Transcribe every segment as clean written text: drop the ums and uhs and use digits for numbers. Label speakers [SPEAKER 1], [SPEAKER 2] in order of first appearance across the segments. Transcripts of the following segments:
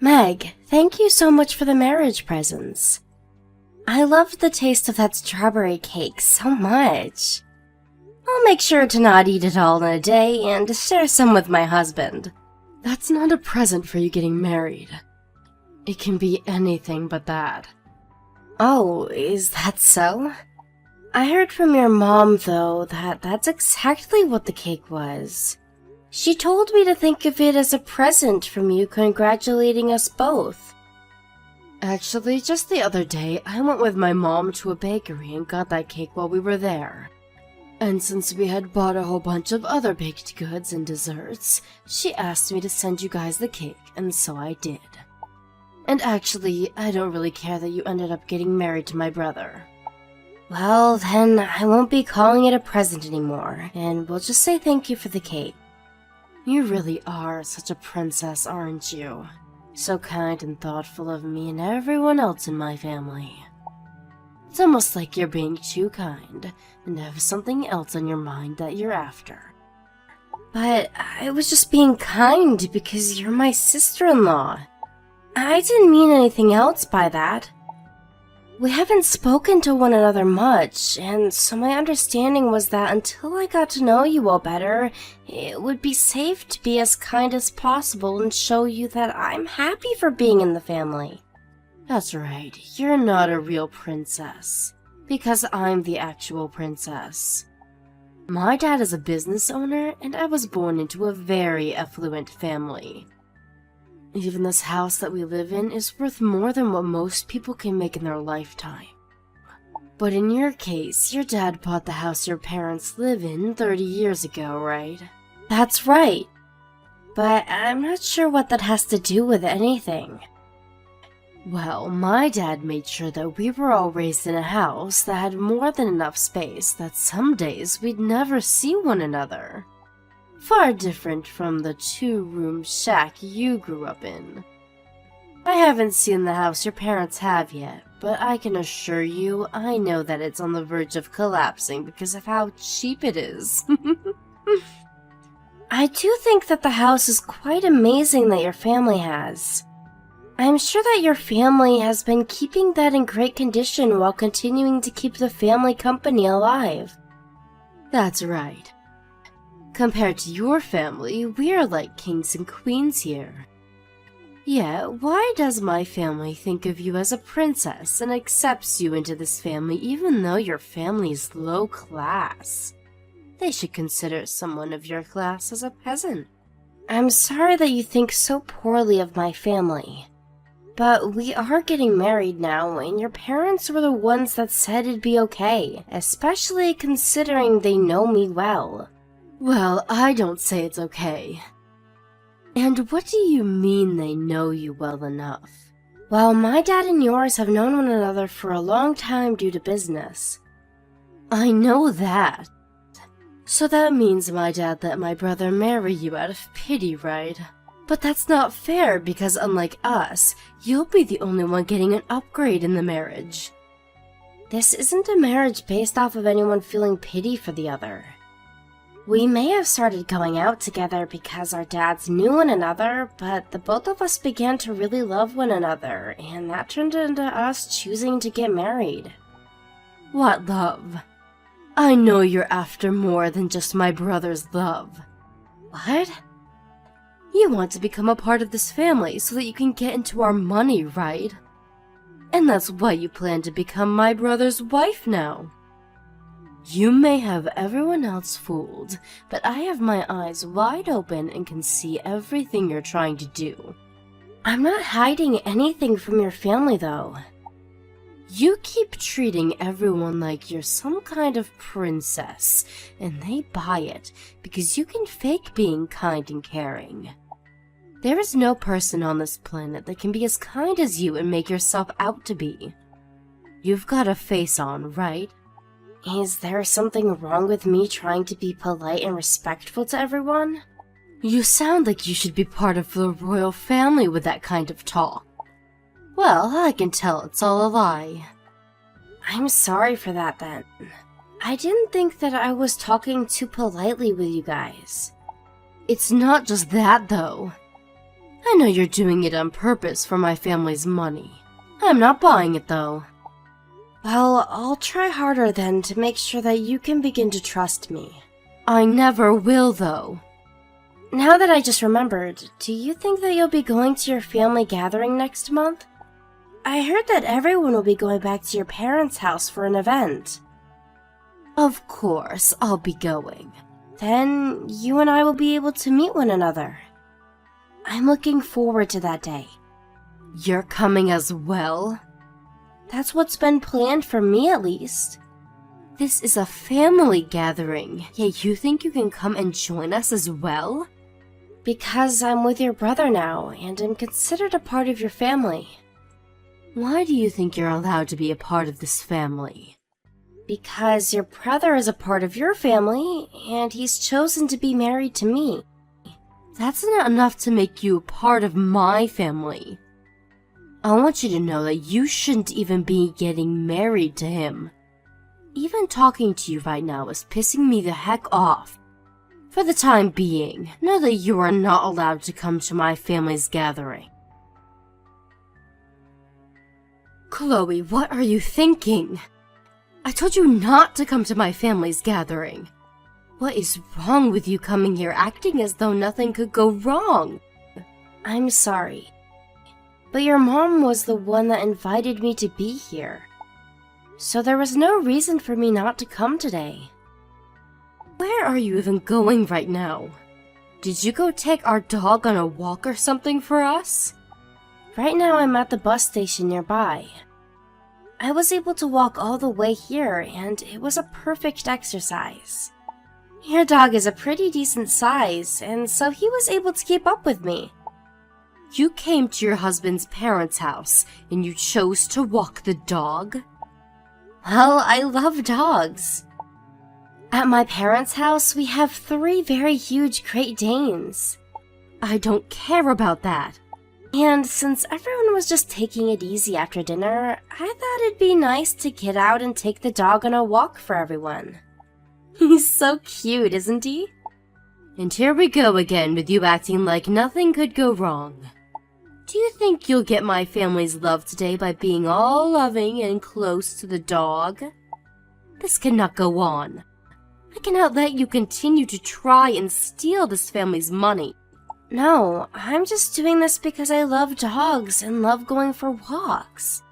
[SPEAKER 1] Meg, thank you so much for the marriage presents. I loved the taste of that strawberry cake so much. I'll make sure to not eat it all in a day and share some with my husband.
[SPEAKER 2] That's not a present for you getting married. It can be anything but that.
[SPEAKER 1] Oh, is that so? I heard from your mom, though, that that's exactly what the cake was. She told me to think of it as a present from you congratulating us both.
[SPEAKER 2] Actually, just the other day, I went with my mom to a bakery and got that cake while we were there. And since we had bought a whole bunch of other baked goods and desserts, she asked me to send you guys the cake, and so I did. And actually, I don't really care that you ended up getting married to my brother.
[SPEAKER 1] Well, then I won't be calling it a present anymore, and we'll just say thank you for the cake.
[SPEAKER 2] You really are such a princess, aren't you? So kind and thoughtful of me and everyone else in my family. It's almost like you're being too kind and have something else on your mind that you're after.
[SPEAKER 1] But I was just being kind because you're my sister-in-law. I didn't mean anything else by that. We haven't spoken to one another much, and so my understanding was that until I got to know you all better, it would be safe to be as kind as possible and show you that I'm happy for being in the family.
[SPEAKER 2] That's right, you're not a real princess, because I'm the actual princess. My dad is a business owner, and I was born into a very affluent family. Even this house that we live in is worth more than what most people can make in their lifetime. But in your case, your dad bought the house your parents live in 30 years ago, right?
[SPEAKER 1] That's right. But I'm not sure what that has to do with anything.
[SPEAKER 2] Well, my dad made sure that we were all raised in a house that had more than enough space that some days we'd never see one another. Far different from the two-room shack you grew up in. I haven't seen the house your parents have yet, but I can assure you I know that it's on the verge of collapsing because of how cheap it is.
[SPEAKER 1] I do think that the house is quite amazing that your family has. I'm sure that your family has been keeping that in great condition while continuing to keep the family company alive.
[SPEAKER 2] That's right. Compared to your family, we are like kings and queens here. Yet, why does my family think of you as a princess and accepts you into this family even though your family is low class? They should consider someone of your class as a peasant.
[SPEAKER 1] I'm sorry that you think so poorly of my family. But we are getting married now, and your parents were the ones that said it'd be okay, especially considering they know me well.
[SPEAKER 2] Well, I don't say it's okay. And what do you mean they know you well enough?
[SPEAKER 1] Well, my dad and yours have known one another for a long time due to business.
[SPEAKER 2] I know that. So that means my dad let my brother marry you out of pity, right? But that's not fair because unlike us, you'll be the only one getting an upgrade in the marriage.
[SPEAKER 1] This isn't a marriage based off of anyone feeling pity for the other. We may have started going out together because our dads knew one another, but the both of us began to really love one another, and that turned into us choosing to get married.
[SPEAKER 2] What love? I know you're after more than just my brother's love.
[SPEAKER 1] What?
[SPEAKER 2] You want to become a part of this family so that you can get into our money, right? And that's why you plan to become my brother's wife now. You may have everyone else fooled, but I have my eyes wide open and can see everything you're trying to do.
[SPEAKER 1] I'm not hiding anything from your family, though.
[SPEAKER 2] You keep treating everyone like you're some kind of princess, and they buy it because you can fake being kind and caring. There is no person on this planet that can be as kind as you and make yourself out to be. You've got a face on, right?
[SPEAKER 1] Is there something wrong with me trying to be polite and respectful to everyone?
[SPEAKER 2] You sound like you should be part of the royal family with that kind of talk. Well, I can tell it's all a lie.
[SPEAKER 1] I'm sorry for that then. I didn't think that I was talking too politely with you guys.
[SPEAKER 2] It's not just that, though. I know you're doing it on purpose for my family's money. I'm not buying it, though.
[SPEAKER 1] Well, I'll try harder then to make sure that you can begin to trust me.
[SPEAKER 2] I never will, though.
[SPEAKER 1] Now that I just remembered, do you think that you'll be going to your family gathering next month? I heard that everyone will be going back to your parents' house for an event.
[SPEAKER 2] Of course, I'll be going.
[SPEAKER 1] Then you and I will be able to meet one another. I'm looking forward to that day.
[SPEAKER 2] You're coming as well?
[SPEAKER 1] That's what's been planned for me, at least.
[SPEAKER 2] This is a family gathering, yet you think you can come and join us as well?
[SPEAKER 1] Because I'm with your brother now, and am considered a part of your family.
[SPEAKER 2] Why do you think you're allowed to be a part of this family?
[SPEAKER 1] Because your brother is a part of your family, and he's chosen to be married to me.
[SPEAKER 2] That's not enough to make you a part of my family. I want you to know that you shouldn't even be getting married to him. Even talking to you right now is pissing me the heck off. For the time being, know that you are not allowed to come to my family's gathering. Chloe, what are you thinking? I told you not to come to my family's gathering. What is wrong with you coming here acting as though nothing could go wrong?
[SPEAKER 1] I'm sorry, but your mom was the one that invited me to be here. So there was no reason for me not to come today.
[SPEAKER 2] Where are you even going right now? Did you go take our dog on a walk or something for us?
[SPEAKER 1] Right now I'm at the bus station nearby. I was able to walk all the way here, and it was a perfect exercise. Your dog is a pretty decent size, and so he was able to keep up with me.
[SPEAKER 2] You came to your husband's parents' house, and you chose to walk the dog?
[SPEAKER 1] Well, I love dogs. At my parents' house, we have 3 very huge Great Danes.
[SPEAKER 2] I don't care about that.
[SPEAKER 1] And since everyone was just taking it easy after dinner, I thought it'd be nice to get out and take the dog on a walk for everyone. He's so cute, isn't he?
[SPEAKER 2] And here we go again with you acting like nothing could go wrong. Do you think you'll get my family's love today by being all loving and close to the dog? This cannot go on. I cannot let you continue to try and steal this family's money.
[SPEAKER 1] No, I'm just doing this because I love dogs and love going for walks.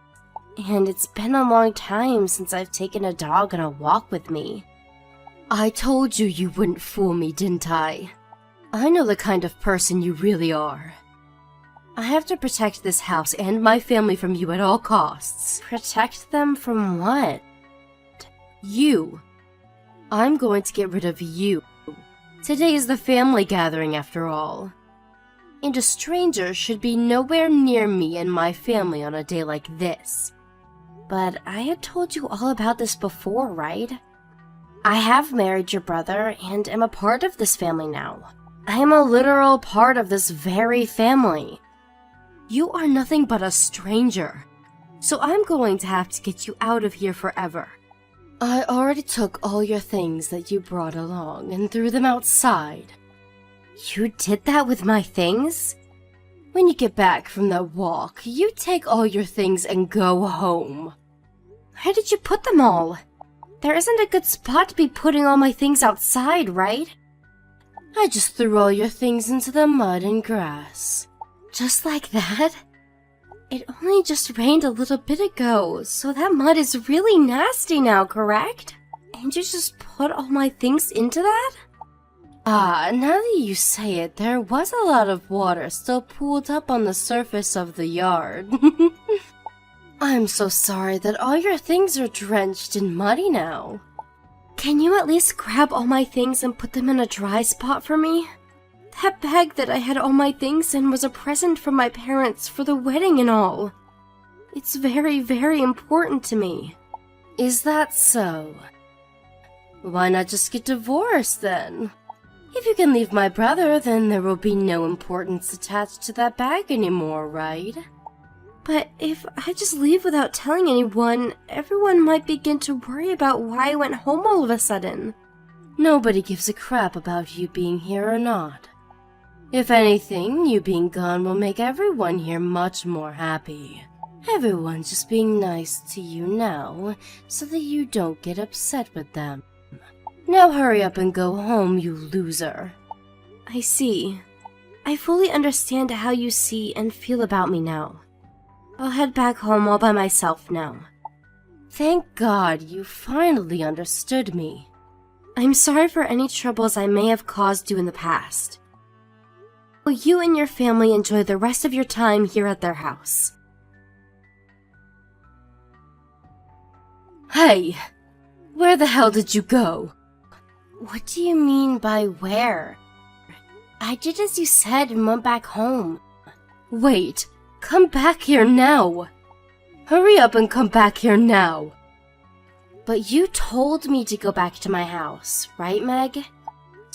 [SPEAKER 1] And it's been a long time since I've taken a dog on a walk with me.
[SPEAKER 2] I told you you wouldn't fool me, didn't I? I know the kind of person you really are. I have to protect this house and my family from you at all costs.
[SPEAKER 1] Protect them from what?
[SPEAKER 2] You. I'm going to get rid of you. Today is the family gathering after all. And a stranger should be nowhere near me and my family on a day like this.
[SPEAKER 1] But I had told you all about this before, right? I have married your brother and am a part of this family now. I am a literal part of this very family.
[SPEAKER 2] You are nothing but a stranger, so I'm going to have to get you out of here forever. I already took all your things that you brought along and threw them outside.
[SPEAKER 1] You did that with my things?
[SPEAKER 2] When you get back from that walk, you take all your things and go home.
[SPEAKER 1] Where did you put them all? There isn't a good spot to be putting all my things outside, right?
[SPEAKER 2] I just threw all your things into the mud and grass.
[SPEAKER 1] Just like that? It only just rained a little bit ago, so that mud is really nasty now, correct? And you just put all my things into that?
[SPEAKER 2] Ah, now that you say it, there was a lot of water still pooled up on the surface of the yard. I'm so sorry that all your things are drenched and muddy now.
[SPEAKER 1] Can you at least grab all my things and put them in a dry spot for me? That bag that I had all my things in was a present from my parents for the wedding and all. It's very, very important to me.
[SPEAKER 2] Is that so? Why not just get divorced then? If you can leave my brother, then there will be no importance attached to that bag anymore, right?
[SPEAKER 1] But if I just leave without telling anyone, everyone might begin to worry about why I went home all of a sudden.
[SPEAKER 2] Nobody gives a crap about you being here or not.
[SPEAKER 1] If anything, you being gone will make everyone here much more happy. Everyone's just being nice to you now, so that you don't get upset with them. Now hurry up and go home, you loser. I see. I fully understand how you see and feel about me now. I'll head back home all by myself now. Thank God you finally understood me. I'm sorry for any troubles I may have caused you in the past. Will you and your family enjoy the rest of your time here at their house? Hey! Where the hell did you go? What do you mean by where? I did as you said and went back home. Wait, come back here now. Hurry up and come back here now. But you told me to go back to my house, right, Meg?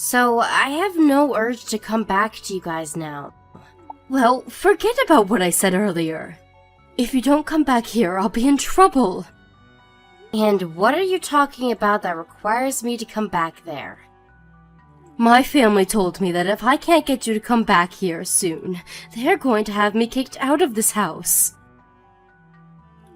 [SPEAKER 1] So I have no urge to come back to you guys now. Well, forget about what I said earlier. If you don't come back here, I'll be in trouble. And what are you talking about that requires me to come back there? My family told me that if I can't get you to come back here soon, they're going to have me kicked out of this house.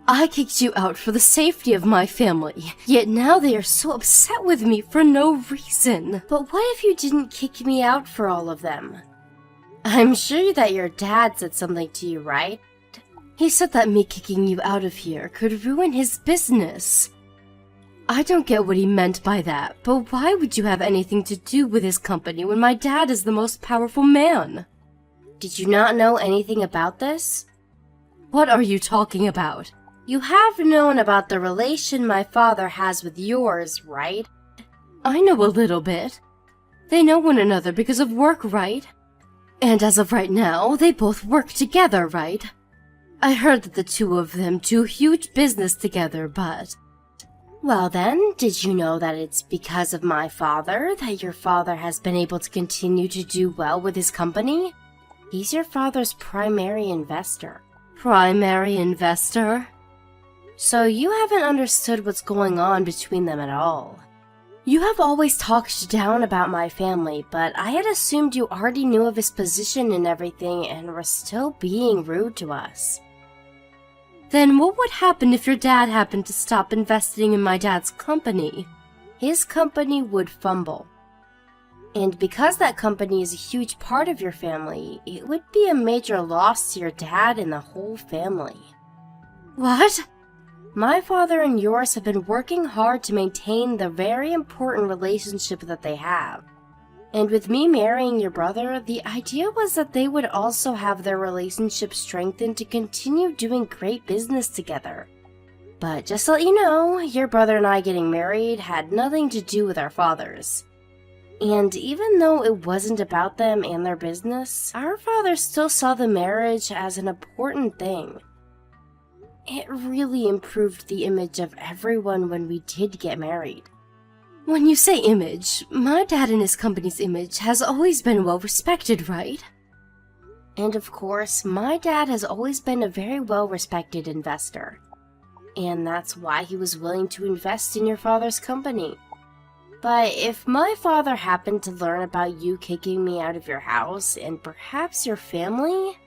[SPEAKER 1] I kicked you out for the safety of my family, yet now they are so upset with me for no reason. But what if you didn't kick me out for all of them? I'm sure that your dad said something to you, right? He said that me kicking you out of here could ruin his business. I don't get what he meant by that, but why would you have anything to do with his company when my dad is the most powerful man? Did you not know anything about this? What are you talking about? You have known about the relation my father has with yours, right? I know a little bit. They know one another because of work, right? And as of right now, they both work together, right? I heard that the two of them do huge business together, but... Well then, did you know that it's because of my father that your father has been able to continue to do well with his company? He's your father's primary investor. Primary investor? So you haven't understood what's going on between them at all. You have always talked down about my family, but I had assumed you already knew of his position and everything and were still being rude to us. Then what would happen if your dad happened to stop investing in my dad's company? His company would fumble. And because that company is a huge part of your family, it would be a major loss to your dad and the whole family. What? My father and yours have been working hard to maintain the very important relationship that they have. And with me marrying your brother, the idea was that they would also have their relationship strengthened to continue doing great business together. But just to let you know, your brother and I getting married had nothing to do with our fathers. And even though it wasn't about them and their business, our father still saw the marriage as an important thing. It really improved the image of everyone when we did get married. When you say image, my dad and his company's image has always been well respected, right? And of course, my dad has always been a very well respected investor. And that's why he was willing to invest in your father's company. But if my father happened to learn about you kicking me out of your house and perhaps your family,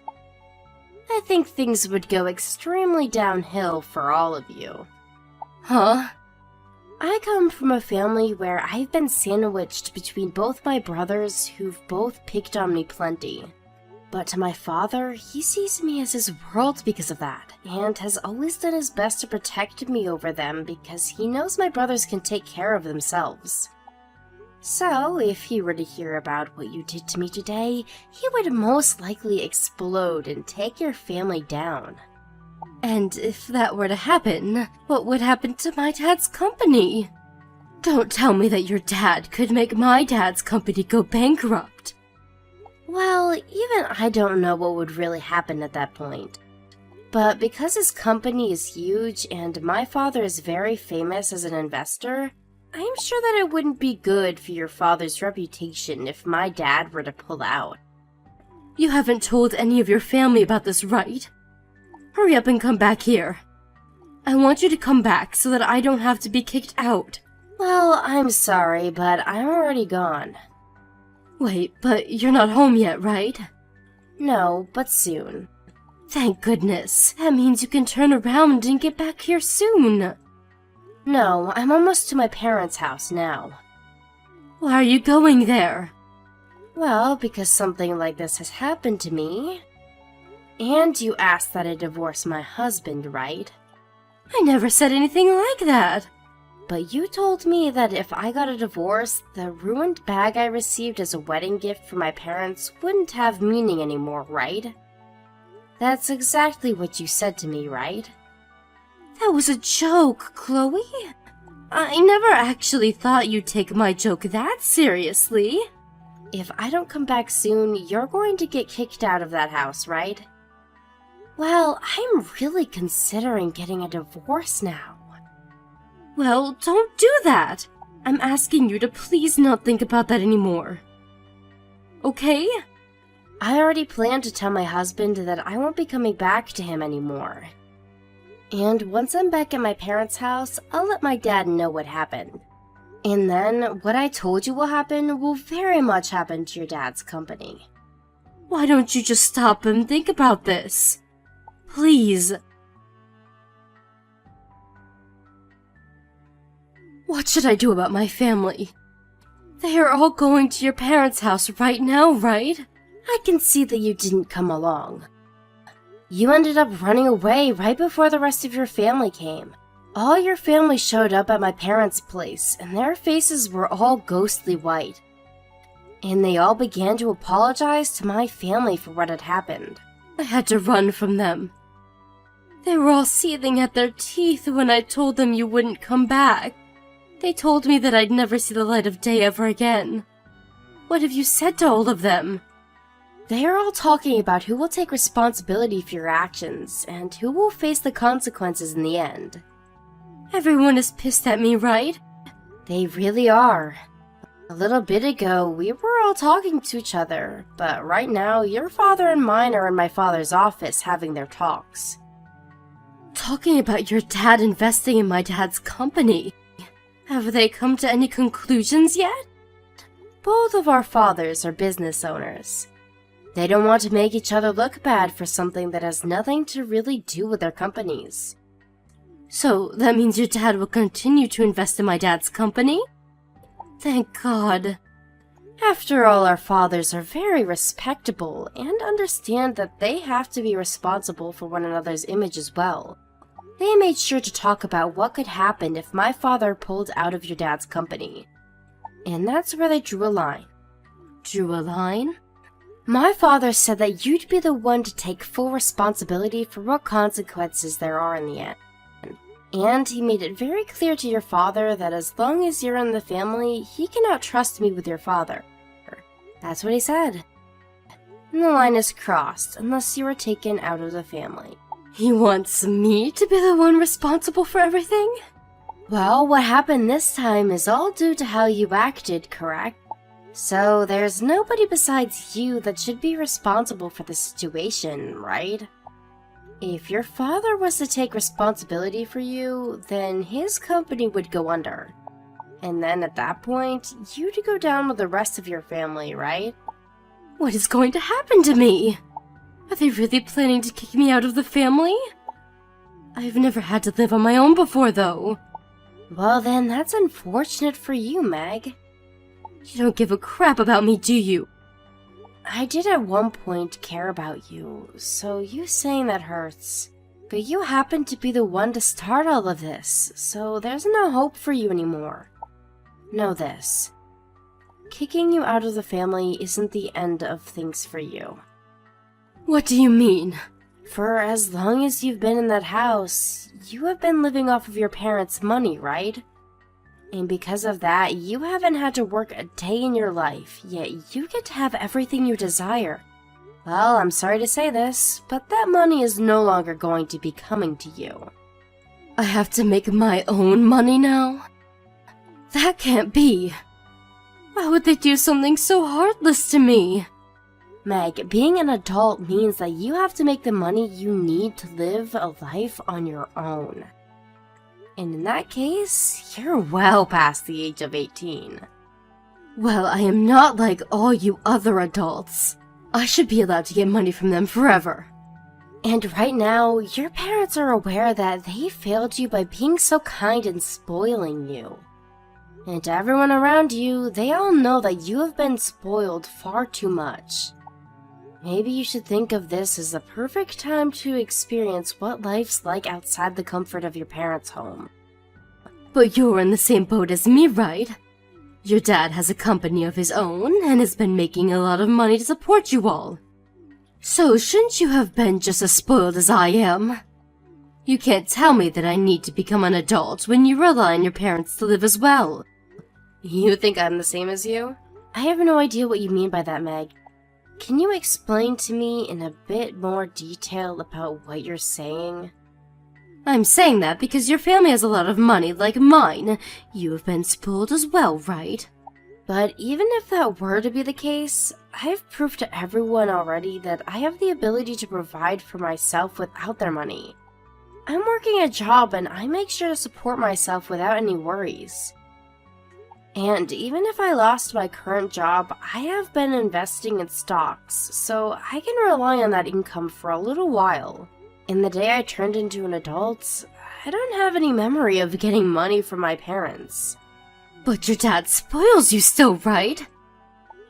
[SPEAKER 1] I think things would go extremely downhill for all of you. Huh? I come from a family where I've been sandwiched between both my brothers who've both picked on me plenty. But to my father, he sees me as his world because of that, and has always done his best to protect me over them because he knows my brothers can take care of themselves. So, if he were to hear about what you did to me today, he would most likely explode and take your family down. And if that were to happen, what would happen to my dad's company? Don't tell me that your dad could make my dad's company go bankrupt. Well, even I don't know what would really happen at that point. But because his company is huge and my father is very famous as an investor, I'm sure that it wouldn't be good for your father's reputation if my dad were to pull out. You haven't told any of your family about this, right? Hurry up and come back here. I want you to come back so that I don't have to be kicked out. Well, I'm sorry, but I'm already gone. Wait, but you're not home yet, right?
[SPEAKER 2] No, but soon.
[SPEAKER 1] Thank goodness. That means you can turn around and get back here soon.
[SPEAKER 2] No, I'm almost to my parents' house now.
[SPEAKER 1] Why are you going there?
[SPEAKER 2] Well, because something like this has happened to me. And you asked that I divorce my husband, right?
[SPEAKER 1] I never said anything like that.
[SPEAKER 2] But you told me that if I got a divorce, the ruined bag I received as a wedding gift from my parents wouldn't have meaning anymore, right? That's exactly what you said to me, right?
[SPEAKER 1] That was a joke, Chloe. I never actually thought you'd take my joke that seriously.
[SPEAKER 2] If I don't come back soon, you're going to get kicked out of that house, right? Well, I'm really considering getting a divorce now.
[SPEAKER 1] Well, don't do that. I'm asking you to please not think about that anymore. Okay?
[SPEAKER 2] I already planned to tell my husband that I won't be coming back to him anymore. And once I'm back at my parents' house, I'll let my dad know what happened. And then, what I told you will happen will very much happen to your dad's company.
[SPEAKER 1] Why don't you just stop and think about this? Please. What should I do about my family? They are all going to your parents' house right now, right?
[SPEAKER 2] I can see that you didn't come along. You ended up running away right before the rest of your family came. All your family showed up at my parents' place, and their faces were all ghostly white. And they all began to apologize to my family for what had happened.
[SPEAKER 1] I had to run from them. They were all seething at their teeth when I told them you wouldn't come back. They told me that I'd never see the light of day ever again. What have you said to all of them?
[SPEAKER 2] They are all talking about who will take responsibility for your actions, and who will face the consequences in the end.
[SPEAKER 1] Everyone is pissed at me, right?
[SPEAKER 2] They really are. A little bit ago, we were all talking to each other, but right now, your father and mine are in my father's office having their talks.
[SPEAKER 1] Talking about your dad investing in my dad's company. Have they come to any conclusions yet?
[SPEAKER 2] Both of our fathers are business owners. They don't want to make each other look bad for something that has nothing to really do with their companies.
[SPEAKER 1] So that means your dad will continue to invest in my dad's company? Thank God.
[SPEAKER 2] After all, our fathers are very respectable and understand that they have to be responsible for one another's image as well. They made sure to talk about what could happen if my father pulled out of your dad's company. And that's where they drew a line.
[SPEAKER 1] Drew a line?
[SPEAKER 2] My father said that you'd be the one to take full responsibility for what consequences there are in the end. And he made it very clear to your father that as long as you're in the family, he cannot trust me with your father. That's what he said. And the line is crossed unless you are taken out of the family.
[SPEAKER 1] He wants me to be the one responsible for everything?
[SPEAKER 2] Well, what happened this time is all due to how you acted, correct? So there's nobody besides you that should be responsible for the situation, right? If your father was to take responsibility for you, then his company would go under. And then at that point, you'd go down with the rest of your family, right?
[SPEAKER 1] What is going to happen to me? Are they really planning to kick me out of the family? I've never had to live on my own before, though.
[SPEAKER 2] Well then, that's unfortunate for you, Meg.
[SPEAKER 1] You don't give a crap about me, do you?
[SPEAKER 2] I did at one point care about you, so you saying that hurts. But you happen to be the one to start all of this, so there's no hope for you anymore. Know this. Kicking you out of the family isn't the end of things for you.
[SPEAKER 1] What do you mean?
[SPEAKER 2] For as long as you've been in that house, you have been living off of your parents' money, right? And because of that, you haven't had to work a day in your life, yet you get to have everything you desire. Well, I'm sorry to say this, but that money is no longer going to be coming to you.
[SPEAKER 1] I have to make my own money now? That can't be. Why would they do something so heartless to me?
[SPEAKER 2] Meg, being an adult means that you have to make the money you need to live a life on your own. And in that case, you're well past the age of 18.
[SPEAKER 1] Well, I am not like all you other adults. I should be allowed to get money from them forever. And right now, your parents are aware that they failed you by being so kind and spoiling you. And everyone around you, they all know that you have been spoiled far too much. Maybe you should think of this as the perfect time to experience what life's like outside the comfort of your parents' home. But you're in the same boat as me, right? Your dad has a company of his own and has been making a lot of money to support you all. So shouldn't you have been just as spoiled as I am? You can't tell me that I need to become an adult when you rely on your parents to live as well. You think I'm the same as you? I have no idea what you mean by that, Meg. Can you explain to me in a bit more detail about what you're saying? I'm saying that because your family has a lot of money like mine. You have been spoiled as well, right? But even if that were to be the case, I've proved to everyone already that I have the ability to provide for myself without their money. I'm working a job and I make sure to support myself without any worries. And even if I lost my current job, I have been investing in stocks, so I can rely on that income for a little while. In the day I turned into an adult, I don't have any memory of getting money from my parents. But your dad spoils you still, right?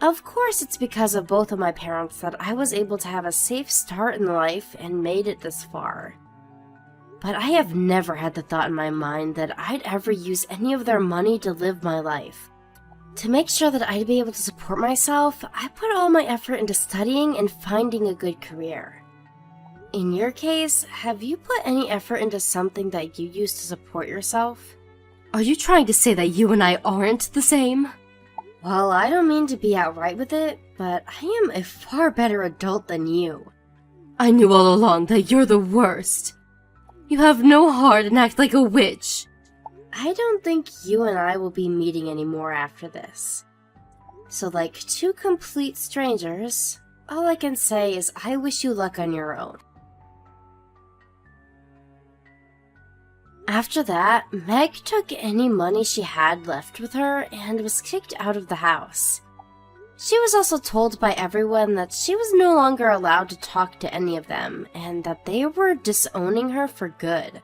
[SPEAKER 1] Of course it's because of both of my parents that I was able to have a safe start in life and made it this far. But I have never had the thought in my mind that I'd ever use any of their money to live my life. To make sure that I'd be able to support myself, I put all my effort into studying and finding a good career. In your case, have you put any effort into something that you use to support yourself? Are you trying to say that you and I aren't the same? Well, I don't mean to be outright with it, but I am a far better adult than you. I knew all along that you're the worst. You have no heart and act like a witch. I don't think you and I will be meeting anymore after this. So like two complete strangers, all I can say is I wish you luck on your own. After that, Meg took any money she had left with her and was kicked out of the house. She was also told by everyone that she was no longer allowed to talk to any of them, and that they were disowning her for good.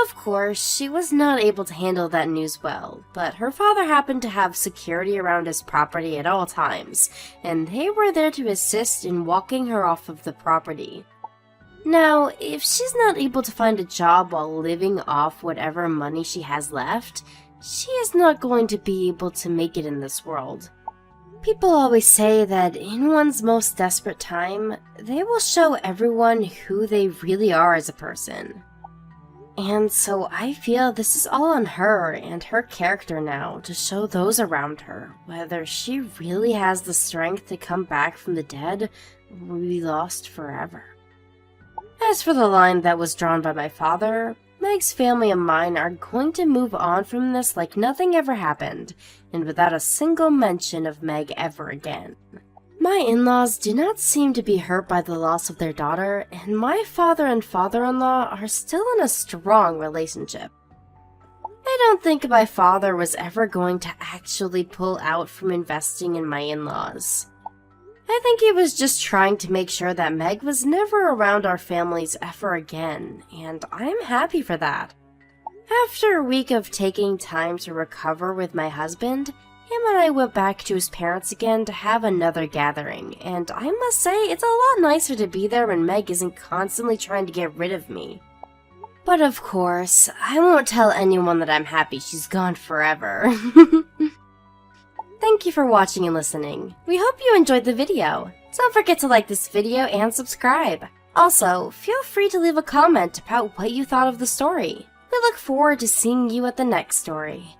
[SPEAKER 1] Of course, she was not able to handle that news well, but her father happened to have security around his property at all times, and they were there to assist in walking her off of the property. Now, if she's not able to find a job while living off whatever money she has left, she is not going to be able to make it in this world. People always say that in one's most desperate time, they will show everyone who they really are as a person. And so I feel this is all on her and her character now to show those around her whether she really has the strength to come back from the dead or be lost forever. As for the line that was drawn by my father, Meg's family and mine are going to move on from this like nothing ever happened, and without a single mention of Meg ever again. My in-laws do not seem to be hurt by the loss of their daughter, and my father and father-in-law are still in a strong relationship. I don't think my father was ever going to actually pull out from investing in my in-laws. I think he was just trying to make sure that Meg was never around our families ever again, and I'm happy for that. After a week of taking time to recover with my husband, him and I went back to his parents again to have another gathering, and I must say it's a lot nicer to be there when Meg isn't constantly trying to get rid of me. But of course, I won't tell anyone that I'm happy she's gone forever. Thank you for watching and listening. We hope you enjoyed the video. Don't forget to like this video and subscribe. Also, feel free to leave a comment about what you thought of the story. We look forward to seeing you at the next story.